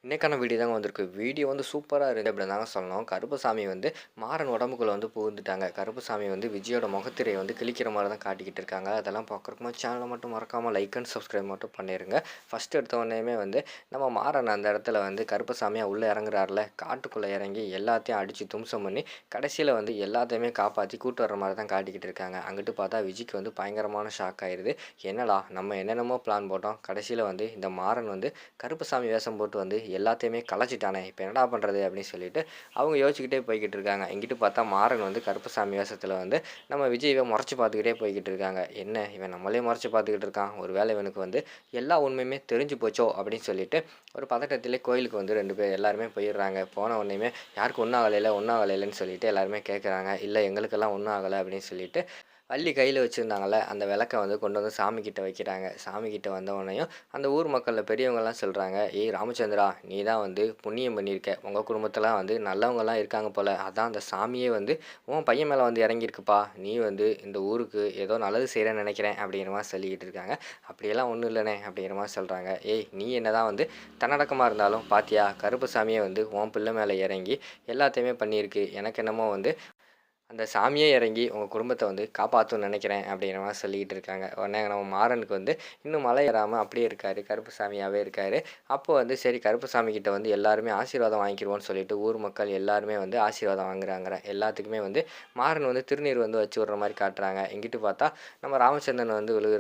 இன்னைக்கான வீடியோ தாங்க வந்திருக்கு. வீடியோ வந்து சூப்பரா இருக்கு அப்படின்னு தாங்க சொல்லணும். கருப்பசாமி வந்து மாறன் உடம்புக்குள்ள வந்து புகுந்துட்டாங்க. கருப்பசாமி வந்து விஜயோட முகத்திரைய வந்து கிழிக்கிற மாரி தான் காட்டிக்கிட்டு இருக்காங்க. அதெல்லாம் பார்க்குறக்கு சேனலை மட்டும் மறக்காம லைக் அண்ட் சப்ஸ்கிரைப் மட்டும் பண்ணிருங்க. ஃபர்ஸ்ட் எடுத்த உடனேயுமே வந்து நம்ம மாறன் அந்த இடத்துல வந்து கருப்பசாமியா உள்ள இறங்குறாருல, காட்டுக்குள்ள இறங்கி எல்லாத்தையும் அடிச்சு தும்சம் பண்ணி கடைசியில வந்து எல்லாத்தையுமே காப்பாத்தி கூட்டு வர்ற மாரி தான் காட்டிக்கிட்டு இருக்காங்க. அங்கிட்டு பார்த்தா விஜய்க்கு வந்து பயங்கரமான ஷாக் ஆயிருது. என்னடா நம்ம என்னென்னமோ பிளான் போட்டோம். கடைசியில வந்து இந்த மாறன் வந்து கருப்பசாமி வேஷம் போட்டு வந்து எல்லாத்தையுமே கலைச்சிட்டானே, இப்போ என்னடா பண்ணுறது அப்படின்னு சொல்லிட்டு அவங்க யோசிச்சுக்கிட்டே போய்கிட்டு இருக்காங்க. இங்கிட்டு பார்த்தா மாறன் வந்து கருப்பசாமி வேஷத்தில் வந்து நம்ம விஜய்வை முறைச்சி பார்த்துக்கிட்டே போய்கிட்டு இருக்காங்க. என்ன இவன் நம்மளே முறைச்சி பார்த்துக்கிட்டு இருக்கான், ஒரு வேளை இவனுக்கு வந்து எல்லா உண்மையுமே தெரிஞ்சு போச்சோ அப்படின்னு சொல்லிட்டு ஒரு பதட்டத்திலே கோயிலுக்கு வந்து 2 பேர் எல்லாருமே போயிடுறாங்க. போன உடனேயுமே யாருக்கும் ஒன்றும் ஆகலையில ஒன்றும் ஆகலைன்னு சொல்லிட்டு எல்லாருமே கேட்குறாங்க. இல்லை எங்களுக்கெல்லாம் ஒன்றும் ஆகலை அப்படின்னு சொல்லிட்டு வள்ளி கையில் வச்சுருந்தாங்கள்ல அந்த விளக்க வந்து கொண்டு வந்து சாமிக்கிட்ட வைக்கிறாங்க. சாமிக்கிட்ட வந்தவொடனேயும் அந்த ஊர் மக்களில் பெரியவங்கலாம் சொல்கிறாங்க, ஏய் ராமச்சந்திரா, நீ தான் வந்து புண்ணியம் பண்ணியிருக்க, உங்கள் குடும்பத்தெலாம் வந்து நல்லவங்கலாம் இருக்காங்க போல், அதான் அந்த சாமியே வந்து உன் பையன் மேலே வந்து இறங்கியிருக்குப்பா, நீ வந்து இந்த ஊருக்கு ஏதோ நல்லது செய்கிறேன்னு நினைக்கிறேன் அப்படிங்கிற மாதிரி சொல்லிக்கிட்டு இருக்காங்க. அப்படியெல்லாம் ஒன்றும் இல்லைண்ணே அப்படிங்கிற மாதிரி சொல்கிறாங்க. ஏய் நீ என்ன தான் வந்து தன்னடக்கமாக இருந்தாலும் பாத்தியா, கருப்பு சாமியே வந்து உன் பிள்ளை மேலே இறங்கி எல்லாத்தையுமே பண்ணியிருக்கு, எனக்கு என்னமோ வந்து அந்த சாமியே இறங்கி உங்கள் குடும்பத்தை வந்து காப்பாற்றும்னு நினைக்கிறேன் அப்படிங்கிற மாதிரி சொல்லிக்கிட்டு இருக்காங்க. உடனே நம்ம மாறனுக்கு வந்து இன்னும் மலை ஏறாமல் அப்படியே இருக்கார், கருப்பு சாமியாகவே இருக்கார். அப்போ வந்து சரி கருப்பு சாமி கிட்ட வந்து எல்லாருமே ஆசீர்வாதம் வாங்கிக்கிடுவோன்னு சொல்லிட்டு ஊர் மக்கள் எல்லாருமே வந்து ஆசீர்வாதம் வாங்குறாங்க. எல்லாத்துக்குமே வந்து மாறன் வந்து திருநீர் வந்து வச்சு விட்ற மாதிரி காட்டுறாங்க. இங்கிட்டு பார்த்தா நம்ம ராமச்சந்திரன் வந்து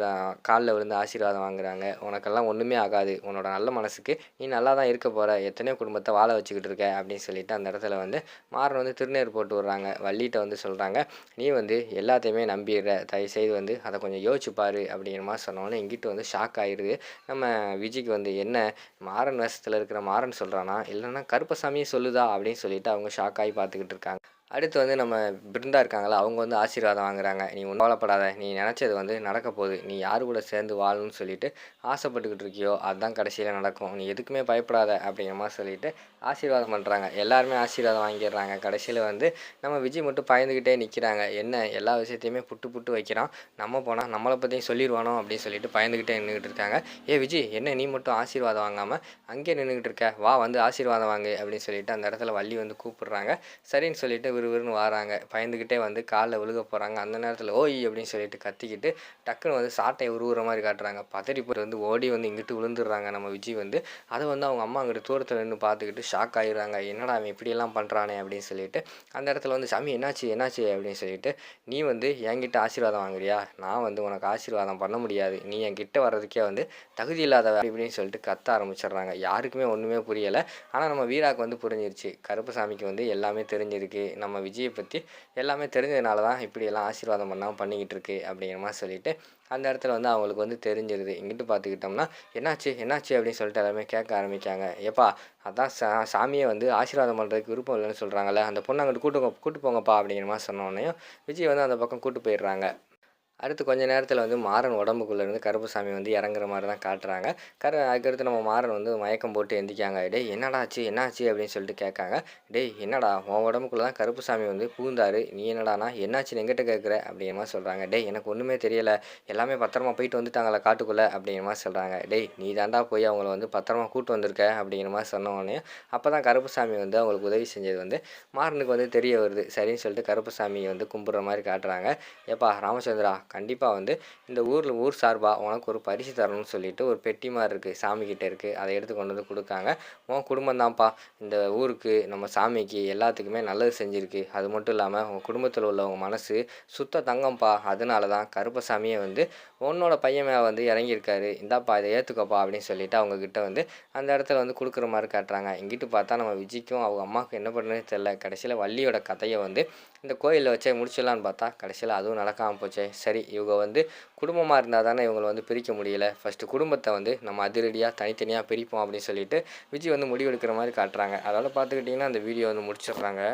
காலில் விழுந்து ஆசீர்வாதம் வாங்குறாங்க. உனக்கெல்லாம் ஒன்றுமே ஆகாது, உன்னோட நல்ல மனசுக்கு நீ நல்லா தான் இருக்க போகிற, எத்தனையோ குடும்பத்தை வாழ வச்சுக்கிட்டு இருக்க அப்படின்னு சொல்லிட்டு அந்த இடத்துல வந்து மாறன் வந்து திருநீர் போட்டு விட்றாங்க. வள்ளிகிட்ட வந்து சொல்கிறாங்க, நீ வந்து எல்லாத்தையுமே நம்பிடுற, தயவுசெய்து வந்து அதை கொஞ்சம் யோசிச்சு பாரு அப்படிங்கிற மாதிரி சொன்னோன்னே இங்கிட்டு வந்து ஷாக் ஆகிடுது நம்ம விஜய்க்கு. வந்து என்ன மாறன் வேஷத்தில் இருக்கிற மாறன் சொல்கிறானா இல்லைன்னா கருப்பசாமியே சொல்லுதா அப்படின்னு சொல்லிட்டு அவங்க ஷாக் ஆகி பார்த்துக்கிட்டு இருக்காங்க. அடுத்து வந்து நம்ம பிருந்தா இருக்காங்களா, அவங்க வந்து ஆசீர்வாதம் வாங்குறாங்க. நீ ஒன்றும் கவலைப்படாத, நீ நினச்சது வந்து நடக்க போகுது, நீ யார் கூட சேர்ந்து வாழணும்னு சொல்லிட்டு ஆசைப்பட்டுக்கிட்டு இருக்கியோ அதுதான் கடைசியில் நடக்கும், நீ எதுக்குமே பயப்படாத அப்படிங்கிற மாதிரி சொல்லிட்டு ஆசீர்வாதம் பண்ணுறாங்க. எல்லாருமே ஆசீர்வாதம் வாங்கிடுறாங்க. கடைசியில் வந்து நம்ம விஜய் மட்டும் பயந்துக்கிட்டே நிற்கிறாங்க. என்ன எல்லா விஷயத்தையுமே புட்டு புட்டு வைக்கிறான், நம்ம போனால் நம்மளை பற்றியும் சொல்லிடுவானோ அப்படின்னு சொல்லிட்டு பயந்துக்கிட்டே நின்றுக்கிட்டு இருக்காங்க. ஏ விஜய், என்ன நீ மட்டும் ஆசீர்வாதம் வாங்காமல் அங்கேயே நின்றுக்கிட்டு இருக்க, வா வந்து ஆசீர்வாதம் வாங்கு அப்படின்னு சொல்லிட்டு அந்த இடத்துல வள்ளி வந்து கூப்பிடுறாங்க. சரின்னு சொல்லிட்டு விறுவிறுன்னு வராங்க. பயந்துக்கிட்டே வந்து காலில் விழுக போகிறாங்க. அந்த நேரத்தில் ஓய் அப்படின்னு சொல்லிட்டு கத்திக்கிட்டு டக்குன்னு வந்து சாட்டையை உருவுற மாதிரி காட்டுறாங்க. பதறி போய் வந்து ஓடி வந்து இங்கிட்டு விழுந்துடுறாங்க நம்ம விஜய் வந்து. அதை வந்து அவங்க அம்மா அங்கிட்டு தூரத்தில் நின்று பார்த்துக்கிட்டு ஷாக் ஆகிடுறாங்க. என்னடா அவன் இப்படியெல்லாம் பண்ணுறானே அப்படின்னு சொல்லிட்டு அந்த இடத்துல வந்து சாமி என்னாச்சு என்னாச்சு அப்படின்னு சொல்லிட்டு, நீ வந்து என்கிட்ட ஆசீர்வாதம் வாங்குறியா, நான் வந்து உனக்கு ஆசீர்வாதம் பண்ண முடியாது, நீ என்கிட்ட வர்றதுக்கே வந்து தகுதி இல்லாதவ இப்படின்னு சொல்லிட்டு கத்த ஆரம்பிச்சிடுறாங்க. யாருக்குமே ஒன்றுமே புரியலை. ஆனால் நம்ம வீராக்கு வந்து புரிஞ்சிருச்சு, கருப்பசாமிக்கு வந்து எல்லாமே தெரிஞ்சிருக்கு, நம்ம விஜயை பற்றி எல்லாமே தெரிஞ்சதுனால தான் இப்படியெல்லாம் ஆசீர்வாதம் பண்ணாமல் பண்ணிக்கிட்டு இருக்கு அப்படிங்கிற மாதிரி சொல்லிட்டு அந்த இடத்துல வந்து அவங்களுக்கு வந்து தெரிஞ்சிருது. இங்கிட்டு பார்த்துக்கிட்டோம்னா என்னாச்சு என்னாச்சு அப்படின்னு சொல்லிட்டு எல்லாருமே கேட்க ஆரம்பிக்காங்க. ஏப்பா அதான் சாமியை வந்து ஆசீர்வாதம் பண்ணுறதுக்கு விருப்பம் இல்லைன்னு சொல்கிறாங்கல்ல, அந்த பொண்ணை அங்கிட்டு கூட்டு போங்கப்பா அப்படிங்கிற மாதிரி சொன்னோடனையும் விஜய் வந்து அந்த பக்கம் கூட்டு போயிடுறாங்க. அடுத்து கொஞ்ச நேரத்தில் வந்து மாறன் உடம்புக்குள்ளேருந்து கருப்புசாமி வந்து இறங்குற மாதிரி தான் காட்டுறாங்க. அதுக்கடுத்து நம்ம மாறன் வந்து மயக்கம் போட்டு எந்திக்காங்க. டேய் என்னடா ஆச்சு என்னாச்சு அப்படின்னு சொல்லிட்டு கேட்காங்க. டேய் என்னடா உன் உடம்புக்குள்ளே தான் கருப்புசாமி வந்து புகுந்தாரு, நீ என்னடானா என்னாச்சுன்னு எங்கிட்ட கேட்குற அப்படிங்கிற மாதிரி சொல்கிறாங்க. டேய் எனக்கு ஒன்றுமே தெரியலை, எல்லாமே பத்திரமா போயிட்டு வந்துட்டாங்களா காட்டுக்குள்ளே அப்படிங்கிற மாதிரி சொல்கிறாங்க. டேய் நீ தாண்டா போய் அவங்கள வந்து பத்திரமா கூட்டு வந்திருக்க அப்படிங்கிற மாதிரி சொன்ன உடனே அப்போ தான் கருப்புசாமி வந்து அவங்களுக்கு உதவி செஞ்சது வந்து மாறனுக்கு வந்து தெரிய வருது. சரின்னு சொல்லிட்டு கருப்புசாமியை வந்து கும்பிட்ற மாதிரி காட்டுறாங்க. ஏப்பா ராமச்சந்திரா, கண்டிப்பாக வந்து இந்த ஊர் சார்பாக உனக்கு ஒரு பரிசு தரணும்னு சொல்லிட்டு ஒரு பெட்டி மாதிரி இருக்குது, சாமிக்கிட்ட இருக்குது, அதை எடுத்து கொண்டு வந்து கொடுக்காங்க. உன் குடும்பம் தான்ப்பா இந்த ஊருக்கு நம்ம சாமிக்கு எல்லாத்துக்குமே நல்லது செஞ்சுருக்கு, அது மட்டும் இல்லாமல் உங்கள் குடும்பத்தில் உள்ளவங்க மனசு சுத்த தங்கம்ப்பா, அதனால தான் கருப்பசாமியை வந்து உன்னோட பையன் மேலே வந்து இறங்கியிருக்காரு, இந்தாப்பா இதை ஏற்றுக்கோப்பா அப்படின்னு சொல்லிட்டு அவங்கக்கிட்ட வந்து அந்த இடத்துல வந்து கொடுக்குற மாதிரி காட்டுறாங்க. இங்கிட்டு பார்த்தா நம்ம விஜய்க்கும் அவங்க அம்மாவுக்கும் என்ன பண்ணுறதுனே தெரில. கடைசியில் வள்ளியோட கதையை வந்து இந்த கோயிலில் வச்சே முடிச்சிடலான்னு பார்த்தா கடைசியில் அதுவும் நடக்காமல் போச்சே. சரி இவங்க வந்து குடும்பமாக இருந்தால் தானே இவங்களை வந்து பிரிக்க முடியல, ஃபஸ்ட்டு குடும்பத்தை வந்து நம்ம அதிரடியாக தனித்தனியாக பிரிப்போம் அப்படின்னு சொல்லிட்டு விஜய் வந்து முடிவெடுக்கிற மாதிரி காட்டுறாங்க. அதனால் பார்த்துக்கிட்டிங்கன்னா அந்த வீடியோ வந்து முடிச்சிடுறாங்க.